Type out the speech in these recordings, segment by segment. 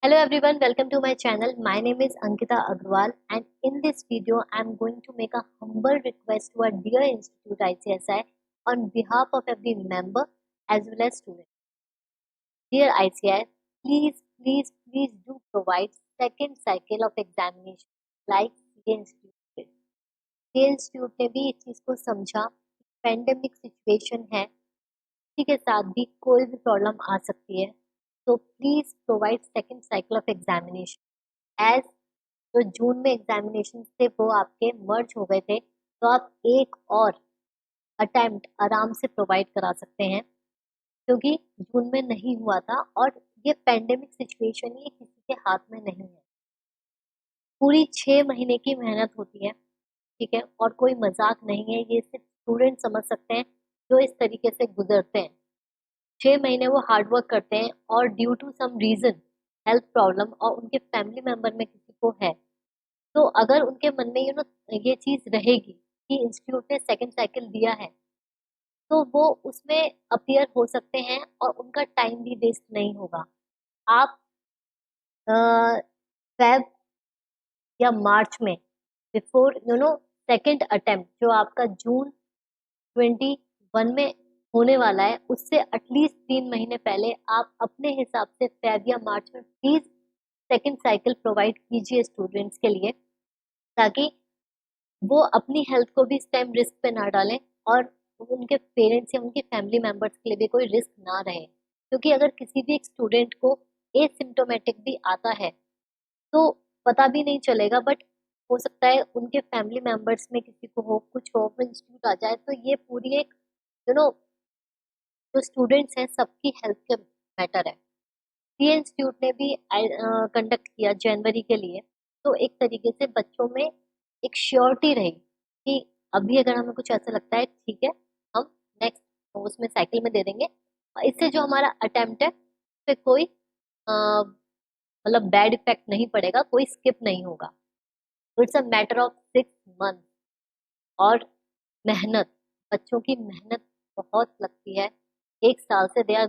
Hello everyone, welcome to my channel. My name is Ankita Agrawal and in this video I am going to make a humble request to our dear Institute ICSI on behalf of every member as well as student. Dear ICI, please do provide second cycle of examination like CA Institute did. CA Institute ने भी इस चीज को समझा, pandemic situation है, इसी के साथ भी कोई भी प्रॉब्लम आ सकती है, तो please provide second cycle of examination as जो जून में एग्जामिनेशन थे वो आपके मर्ज हो गए थे, तो आप एक और अटेम्प्ट आराम से प्रोवाइड करा सकते हैं क्योंकि जून में नहीं हुआ था और ये पेंडेमिक सिचुएशन ही किसी के हाथ में नहीं है। पूरी 6 महीने की मेहनत होती है, ठीक है, और कोई मजाक नहीं है, ये सिर्फ स्टूडेंट समझ सकते हैं जो इस तरीके से गुजरते हैं। 6 महीने वो हार्डवर्क करते हैं और due to some reason, health problem और उनके फैमिली मेंबर में किसी को है, तो अगर उनके मन में ये चीज रहेगी कि इंस्टीट्यूट ने सेकंड साइकिल दिया है, तो वो उसमें अपीयर हो सकते हैं और उनका टाइम भी वेस्ट नहीं होगा। आप फेब या मार्च में बिफोर सेकंड अटेम्प्ट जो आपका जून 21 में होने वाला है, उससे एटलीस्ट 3 महीने पहले आप अपने हिसाब से फेब या मार्च में प्लीज सेकंड साइकिल प्रोवाइड कीजिए स्टूडेंट्स के लिए, ताकि वो अपनी हेल्थ को भी इस टाइम रिस्क पे ना डालें और उनके पेरेंट्स या उनके फैमिली मेंबर्स के लिए भी कोई रिस्क ना रहे, क्योंकि अगर किसी भी एक स्टूडेंट को एसिम्टोमेटिक भी आता है तो पता भी नहीं चलेगा, बट हो सकता है उनके फैमिली मेंबर्स में किसी को हो, कुछ हो, वो इंस्टीट्यूट आ जाए, तो ये पूरी एक यू नो जो स्टूडेंट्स हैं सबकी हेल्थ के मैटर है। सी इंस्टीट्यूट ने भी कंडक्ट किया जनवरी के लिए, तो एक तरीके से बच्चों में एक श्योरिटी रही कि अभी अगर हमें कुछ ऐसा लगता है, ठीक है, हम नेक्स्ट उसमें साइकिल में दे देंगे, और इससे जो हमारा अटेम्प्ट है उस पे कोई मतलब बैड इफेक्ट नहीं पड़ेगा, कोई स्किप नहीं होगा। तो it's a matter of 6 month और मेहनत, बच्चों की मेहनत बहुत लगती है, 1 साल से they are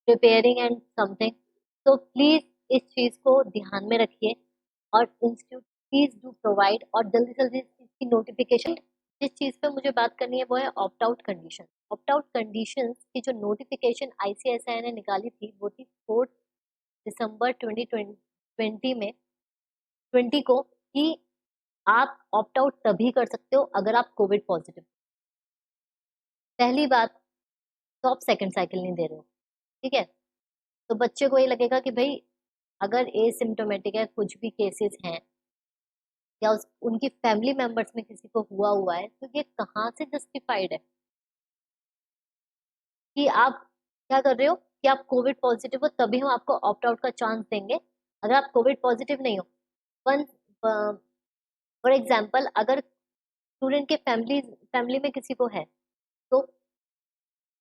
preparing and something. तो प्लीज इस चीज को ध्यान में रखिए और इंस्टीट्यूट प्लीज डू प्रोवाइड, और जल्दी से जल्दी इस चीज की नोटिफिकेशन। जिस चीज पे मुझे बात करनी है वो है opt out condition. Opt out condition की जो नोटिफिकेशन आईसीएसआई ने निकाली थी वो थी 4 दिसंबर 2020 में 20 को, कि आप ऑप्ट आउट तभी कर सकते हो अगर आप कोविड पॉजिटिव। पहली बात, तो आप सेकंड साइकिल नहीं दे रहे हो, ठीक है, तो बच्चे को ये लगेगा कि भाई अगर एसिम्टोमेटिक है, कुछ भी केसेस हैं या उनकी फैमिली मेंबर्स में किसी को हुआ हुआ है, तो ये कहाँ से जस्टिफाइड है कि आप क्या कर रहे हो कि आप कोविड पॉजिटिव हो तभी हम आपको ऑप्ट आउट का चांस देंगे, अगर आप कोविड पॉजिटिव नहीं हो। वन फॉर एग्जाम्पल, अगर स्टूडेंट के फैमिली फैमिली में किसी को है, तो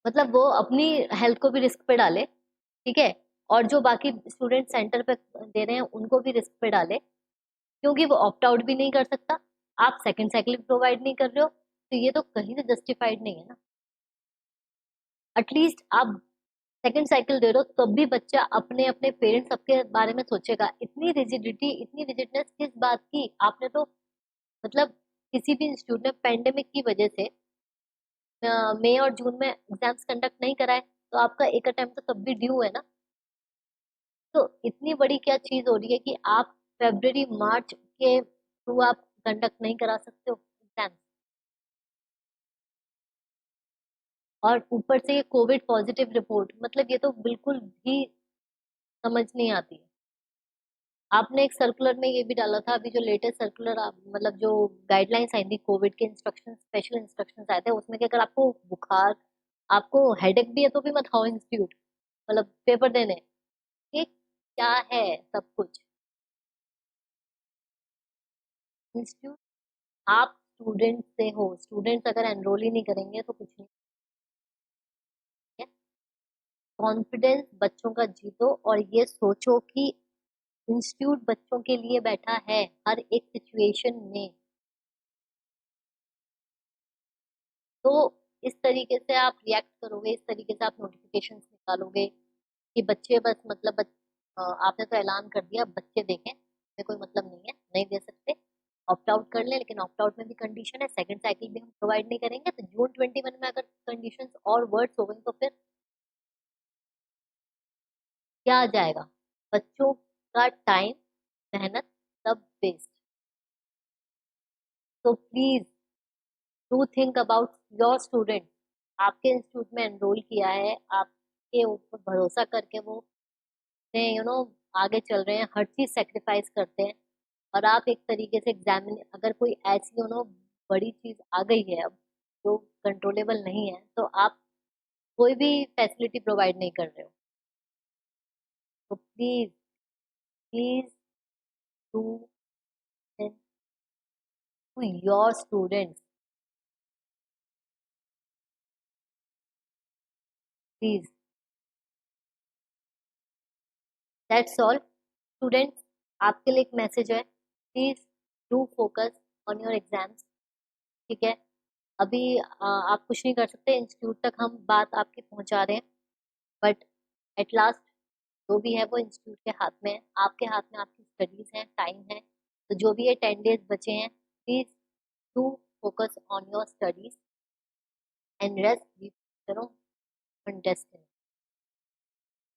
मतलब वो अपनी हेल्थ को भी रिस्क पे डाले, ठीक है, और जो बाकी स्टूडेंट सेंटर पे दे रहे हैं उनको भी रिस्क पे डाले, क्योंकि वो ऑप्ट आउट भी नहीं कर सकता, आप सेकंड साइकिल प्रोवाइड नहीं कर रहे हो, तो ये तो कहीं से जस्टिफाइड नहीं है ना। एटलीस्ट आप सेकंड साइकिल दे रहे हो तब भी बच्चा अपने अपने पेरेंट्स सबके बारे में सोचेगा। इतनी रिजिडिटी, इतनी रिजिडनेस किस बात की? आपने तो मतलब किसी भी इंस्टीट्यूट ने पेंडेमिक की वजह से मई और जून में एग्जाम्स कंडक्ट नहीं कराए, तो आपका एक अटेम्प्ट तो तब भी ड्यू है ना। तो इतनी बड़ी क्या चीज हो रही है कि आप फरवरी मार्च के थ्रू आप कंडक्ट नहीं करा सकते हो एग्जाम, और ऊपर से ये कोविड पॉजिटिव रिपोर्ट, मतलब ये तो बिल्कुल भी समझ नहीं आती है। आपने एक सर्कुलर में ये भी डाला था, अभी जो लेटेस्ट सर्कुलर मतलब जो गाइडलाइंस आई थी कोविड के इंस्ट्रक्शन, स्पेशल इंस्ट्रक्शंस आए थे उसमें कि अगर आपको बुखार, आपको हेडेक भी है तो भी मत आओ इंस्टीट्यूट, मतलब पेपर देने। ये क्या है सब कुछ? इंस्टीट्यूट, आप स्टूडेंट से हो, स्टूडेंट्स अगर एनरोल ही नहीं करेंगे तो कुछ नहीं है। कॉन्फिडेंस बच्चों का जीतो और ये सोचो कि इंस्टीट्यूट बच्चों के लिए बैठा है हर एक सिचुएशन में। तो इस तरीके से आप रिएक्ट करोगे, इस तरीके से आप नोटिफिकेशंस निकालोगे कि बच्चे बस मतलब आपने तो ऐलान कर दिया, बच्चे देखें, में कोई मतलब नहीं है, नहीं दे सकते, ऑप्ट आउट कर ले। लेकिन ऑप्ट आउट में भी कंडीशन है, सेकंड साइकिल भी हम प्रोवाइड नहीं करेंगे। तो जून 21 में अगर कंडीशंस और वर्ड्स हो गई तो फिर क्या आ जाएगा? बच्चों का टाइम, मेहनत सब वेस्ट। तो please do think about your student. आपके इंस्टीट्यूट में एनरोल किया है, आपके ऊपर भरोसा करके वो आगे चल रहे हैं, हर चीज सेक्रीफाइस करते हैं। और आप एक तरीके से एग्जामिन, अगर कोई ऐसी बड़ी चीज आ गई है अब जो कंट्रोलेबल नहीं है, तो आप कोई भी फैसिलिटी प्रोवाइड नहीं कर रहे हो। तो please please do to your students, please. That's all students, आपके लिए एक मैसेज है, please do focus on your exams. ठीक है, अभी आप कुछ नहीं कर सकते, इंस्टीट्यूट तक हम बात आपकी पहुंचा रहे हैं, बट एट लास्ट जो भी है वो इंस्टीट्यूट के हाथ में है। आपके हाथ में आपकी स्टडीज हैं, टाइम है। तो जो भी ये 10 डेज बचे हैं, please do focus on your studies and rest करो ऑन डेस्टिनी।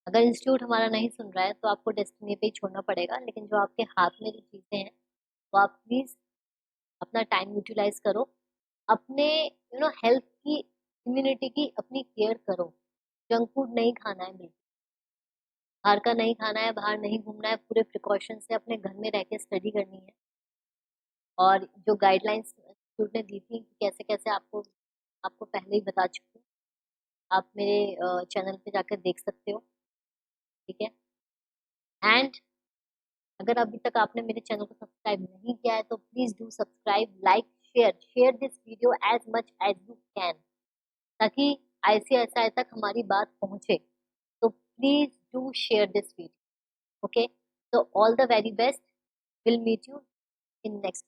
अगर इंस्टीट्यूट हमारा नहीं सुन रहा है तो आपको डेस्टिनी पे ही छोड़ना पड़ेगा, लेकिन जो आपके हाथ में जो चीजें हैं वो आप प्लीज अपना टाइम यूटिलाइज करो। अपने हेल्थ की, इम्यूनिटी की अपनी केयर करो। जंक फूड नहीं खाना है बिल्कुल, बाहर का नहीं खाना है, बाहर नहीं घूमना है, पूरे प्रिकॉशन से अपने घर में रह के स्टडी करनी है। और जो गाइडलाइंस इंस्टीट्यूट ने दी थी कि कैसे कैसे आपको, आपको पहले ही बता चुकी हूँ। आप मेरे चैनल पे जाकर देख सकते हो। ठीक है, एंड अगर अभी तक आपने मेरे चैनल को सब्सक्राइब नहीं किया है तो please do subscribe, like, share share this video as much as you can, ताकि ICSI तक हमारी बात पहुंचे। तो please do share this video. Okay, so all the very best. We'll meet you in next